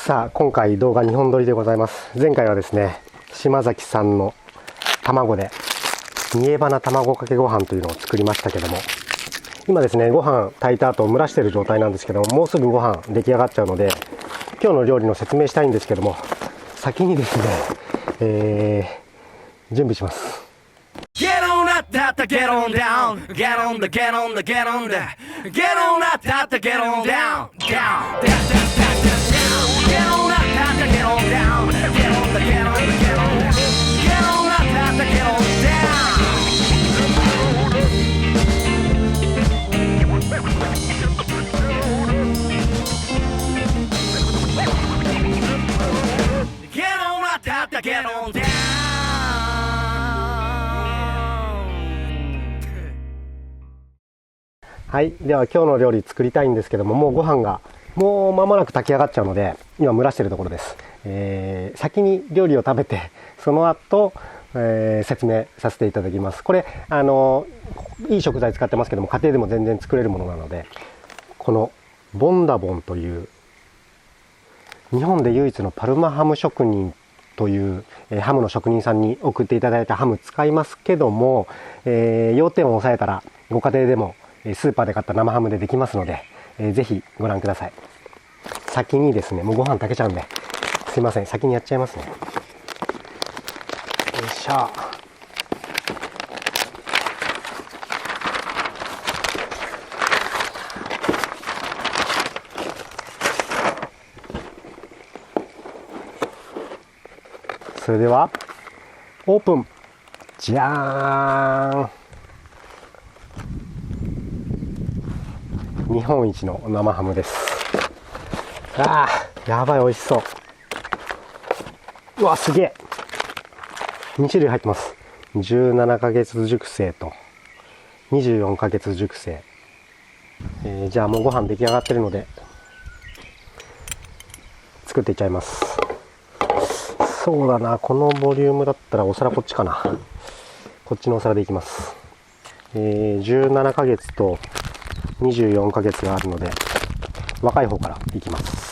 さあ今回動画2本撮りでございます。前回はですね、島崎さんの卵で煮えばな卵かけご飯というのを作りましたけども、今ですねご飯炊いた後蒸らしている状態なんですけども、もうすぐご飯出来上がっちゃうので今日の料理の説明したいんですけども、先にですね、準備します。Get on up, get on down. Get on the, get on the, get on the. Get on up, get on down. Down, down, down, down, down. Get on up, get on down. Get on the, get on the, get on down. Get on up, get on down. Get on up, get on down.はい、では今日の料理作りたいんですけども、もうご飯がもう間もなく炊き上がっちゃうので今蒸らしてるところです。先に料理を食べてその後、説明させていただきます。これいい食材使ってますけども、家庭でも全然作れるものなので、このボンダボンという日本で唯一のパルマハム職人という、ハムの職人さんに送っていただいたハム使いますけども、要点を押さえたらご家庭でもスーパーで買った生ハムでできますので、ぜひご覧ください。先にですね、もうご飯炊けちゃうんで、すいません、先にやっちゃいますね。よいしょ。それではオープン。じゃーん。日本一の生ハムです。あー、やばい、美味しそう。うわ、すげえ。2種類入ってます。17ヶ月熟成と24ヶ月熟成。じゃあもうご飯出来上がってるので作っていっちゃいます。そうだな、このボリュームだったらお皿こっちかな。こっちのお皿でいきます。17ヶ月と24ヶ月があるので若い方からいきます。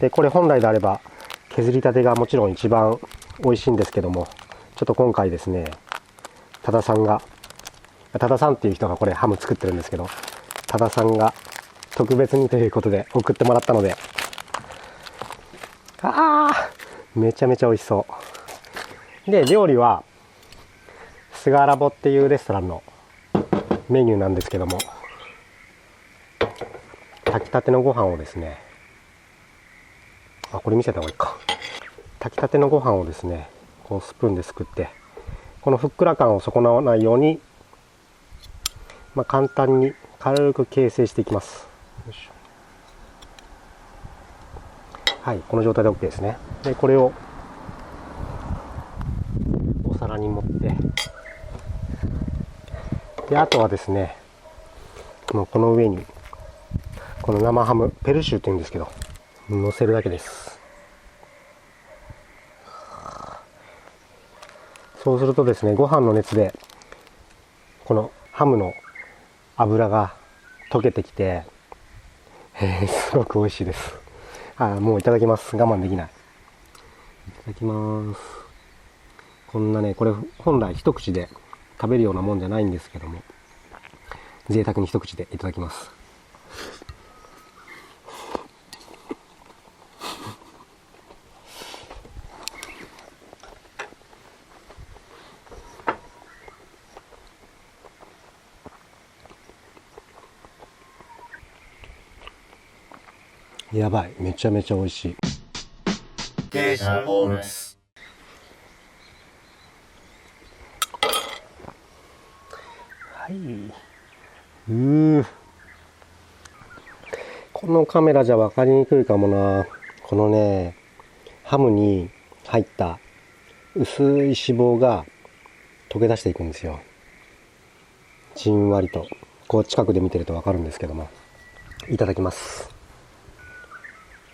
でこれ本来であれば削りたてがもちろん一番美味しいんですけども、ちょっと今回ですね、多田さんっていう人がこれハム作ってるんですけど、多田さんが特別にということで送ってもらったので、めちゃめちゃ美味しそう。で料理はスガラボっていうレストランのメニューなんですけども、炊きたてのご飯をですね、これ見せた方がいいか。炊きたてのご飯をですね、こうスプーンですくって、このふっくら感を損なわないように、簡単に軽く形成していきます。よいしょ。はい、この状態で OK ですね。でこれをお皿に盛って、であとはですね、もうこの上にこの生ハムペルシュっていうんですけど、乗せるだけです。そうするとですね、ご飯の熱でこのハムの油が溶けてきて、すごく美味しいです。もういただきます。我慢できない。いただきます。こんなね、これ本来一口で食べるようなもんじゃないんですけども、贅沢に一口でいただきます。やばい、めちゃめちゃ美味しい。はい。このカメラじゃ分かりにくいかもな。このね、ハムに入った薄い脂肪が溶け出していくんですよ。じんわりと。こう近くで見てると分かるんですけども。いただきます。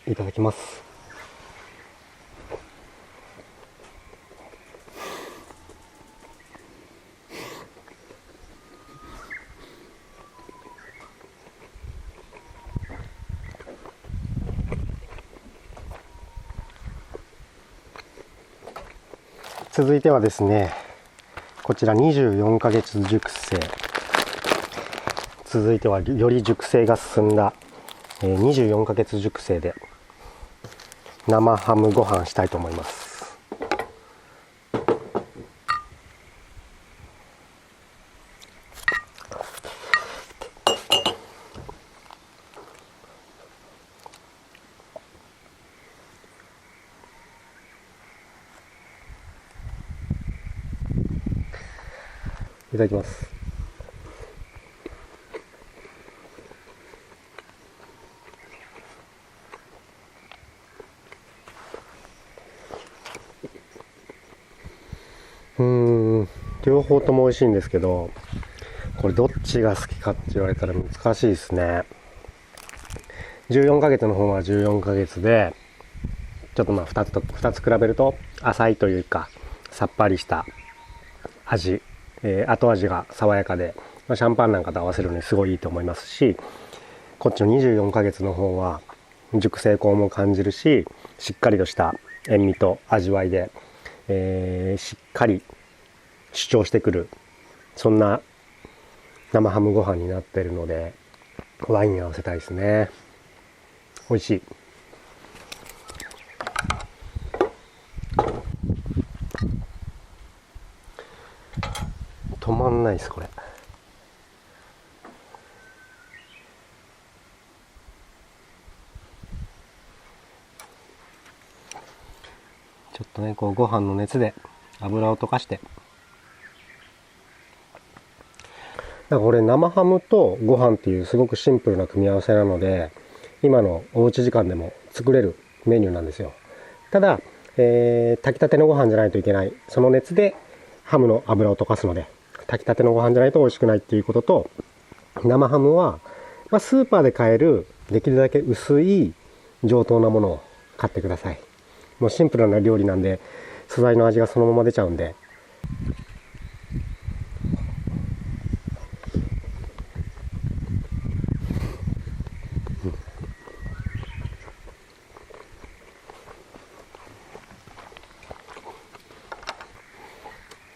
いただきます。続いてはですね、こちら24ヶ月熟成。続いてはより熟成が進んだ24ヶ月熟成で生ハムご飯したいと思います。いただきます。両方とも美味しいんですけど、これどっちが好きかって言われたら難しいですね。14ヶ月の方は14ヶ月で、ちょっと2つ比べると浅いというか、さっぱりした味、後味が爽やかで、シャンパンなんかと合わせるのにすごいいいと思いますし、こっちの24ヶ月の方は熟成香も感じるし、しっかりとした塩味と味わいで、しっかり主張してくる、そんな生ハムご飯になっているので、ワインに合わせたいですね。美味しい。止まんないです、これ。ちょっとね、こうご飯の熱で油を溶かして、これ生ハムとご飯っていうすごくシンプルな組み合わせなので、今のおうち時間でも作れるメニューなんですよ。ただ、炊きたてのご飯じゃないといけない、その熱でハムの油を溶かすので、炊きたてのご飯じゃないと美味しくないっていうことと、生ハムは、スーパーで買えるできるだけ薄い上等なものを買ってください。もうシンプルな料理なんで、素材の味がそのまま出ちゃうんで。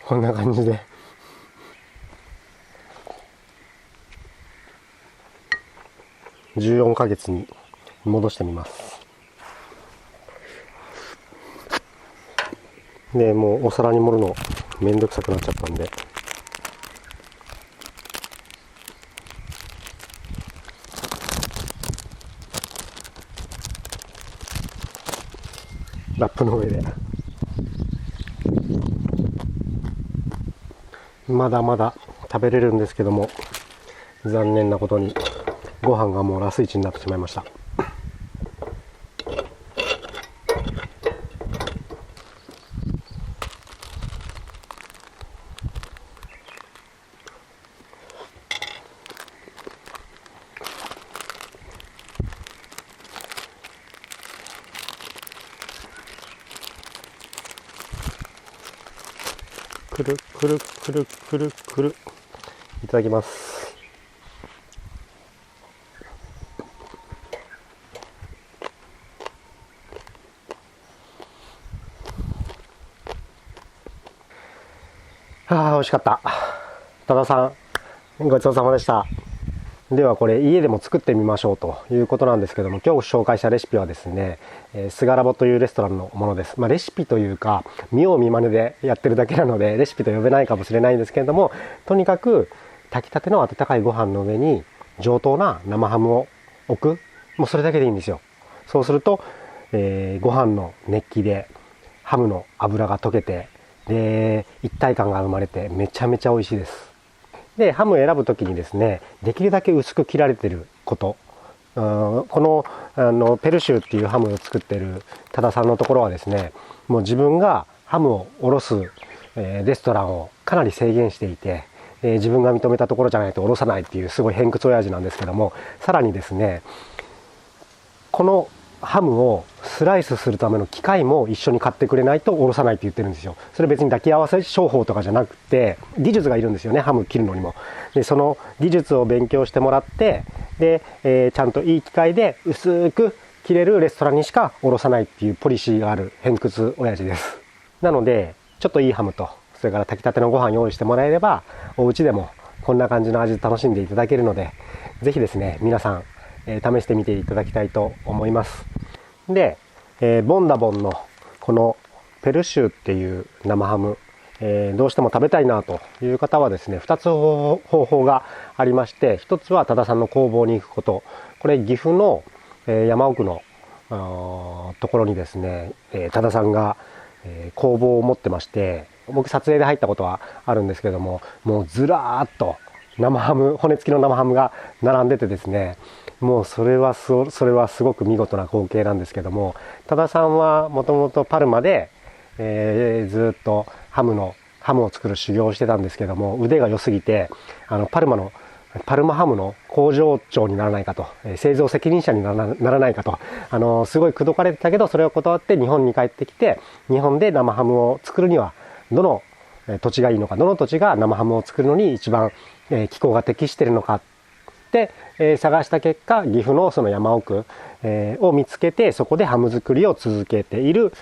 こんな感じで14ヶ月に戻してみます。で、もうお皿に盛るのめんどくさくなっちゃったんで、ラップの上でまだまだ食べれるんですけども、残念なことにご飯がもうラス1になってしまいました。くるくるくるくるくる、いただきます。美味しかった。多田さん、ごちそうさまでした。ではこれ家でも作ってみましょうということなんですけども、今日紹介したレシピはですね、スガラボというレストランのものです。レシピというか見よう見まねでやってるだけなのでレシピと呼べないかもしれないんですけれども、とにかく炊きたての温かいご飯の上に上等な生ハムを置く、もうそれだけでいいんですよ。そうすると、ご飯の熱気でハムの脂が溶けて、で一体感が生まれてめちゃめちゃ美味しいです。でハムを選ぶときにですね、できるだけ薄く切られてること、このペルシュっていうハムを作ってる多田さんのところはですね、もう自分がハムを卸す、レストランをかなり制限していて、自分が認めたところじゃないと卸さないっていうすごい偏屈親父なんですけども、さらにですね、このハムをスライスするための機械も一緒に買ってくれないとおろさないって言ってるんですよ。それ別に抱き合わせ商法とかじゃなくて、技術がいるんですよね、ハム切るのにも。でその技術を勉強してもらって、で、ちゃんといい機械で薄く切れるレストランにしかおろさないっていうポリシーがある偏屈親父です。なのでちょっといいハムとそれから炊きたてのご飯用意してもらえればお家でもこんな感じの味で楽しんでいただけるので、ぜひですね皆さん、試してみていただきたいと思います。で、ボンダボンのこのペルシュっていう生ハム、どうしても食べたいなという方はですね2つ方法がありまして、1つは多田さんの工房に行くこと。これ岐阜の、山奥のところにですね、多田さんが、工房を持ってまして、僕撮影で入ったことはあるんですけども、もうずらーっと生ハム、骨付きの生ハムが並んでてですね、もうそれはすごく見事な光景なんですけども、多田さんはもともとパルマで、ずっとハムを作る修行をしてたんですけども、腕が良すぎてパルマハムの工場長にならないかと、製造責任者にならないかとすごい口説かれてたけど、それを断って日本に帰ってきて、日本で生ハムを作るにはどの土地がいいのか、どの土地が生ハムを作るのに一番気候が適しているのかって、探した結果、岐阜のその山奥を見つけて、そこでハム作りを続けている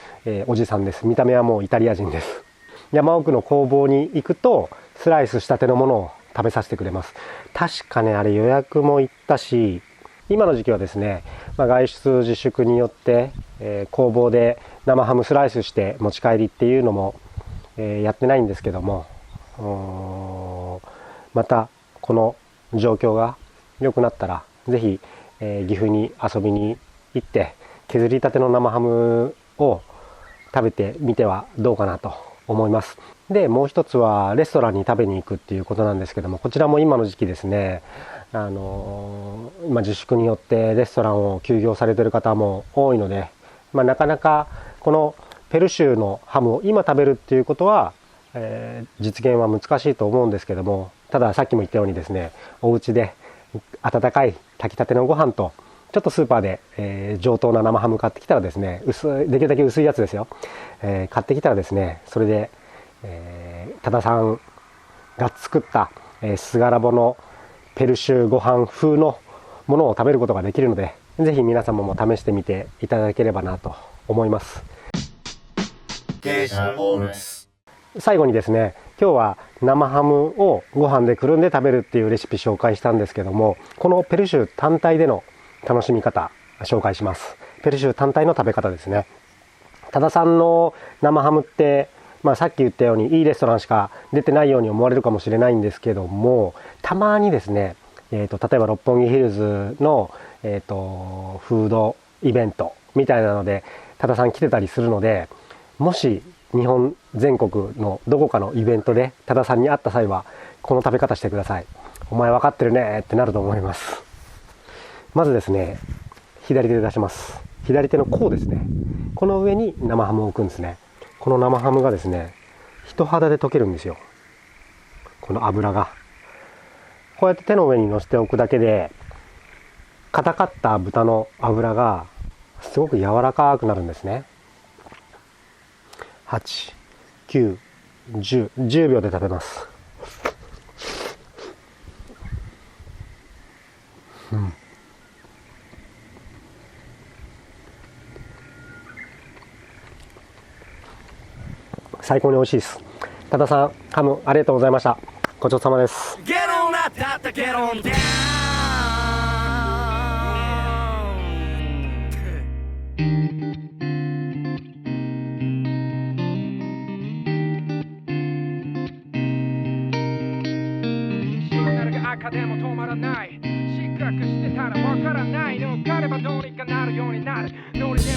おじさんです。見た目はもうイタリア人です。山奥の工房に行くとスライスしたてのものを食べさせてくれます。確かね、あれ予約も行ったし、今の時期はですね、外出自粛によって、工房で生ハムスライスして持ち帰りっていうのも、やってないんですけども、またこの状況が良くなったらぜひ、岐阜に遊びに行って削りたての生ハムを食べてみてはどうかなと思います。で、もう一つはレストランに食べに行くっていうことなんですけども、こちらも今の時期ですね、今自粛によってレストランを休業されている方も多いので、なかなかこのペルシュのハムを今食べるっていうことは、実現は難しいと思うんですけども、たださっきも言ったようにですね、お家で温かい炊きたてのご飯と、ちょっとスーパーで、上等な生ハム買ってきたらですね、できるだけ薄いやつですよ、買ってきたらですね、それで、多田さんが作った、スガラボのペルシュご飯風のものを食べることができるので、ぜひ皆様も試してみていただければなと思います。最後にですね、今日は生ハムをご飯でくるんで食べるっていうレシピ紹介したんですけども、このペルシュ単体での楽しみ方紹介します。ペルシュ単体の食べ方ですね。多田さんの生ハムって、さっき言ったようにいいレストランしか出てないように思われるかもしれないんですけども、たまにですね、例えば六本木ヒルズの、フードイベントみたいなので多田さん来てたりするので、もし日本全国のどこかのイベントで多田さんに会った際はこの食べ方してください。お前分かってるねってなると思います。まずですね、左手で出します。左手の甲ですね、この上に生ハムを置くんですね。この生ハムがですね、人肌で溶けるんですよ。この油がこうやって手の上に乗せておくだけで、硬かった豚の脂がすごく柔らかくなるんですね。8、9、10秒で食べます。最高に美味しいです。多田さん、ハムありがとうございました。ごちそうさまです。赤でも止まらない。失格してたらわからないの。受かればどうにかなるようになる。ノリで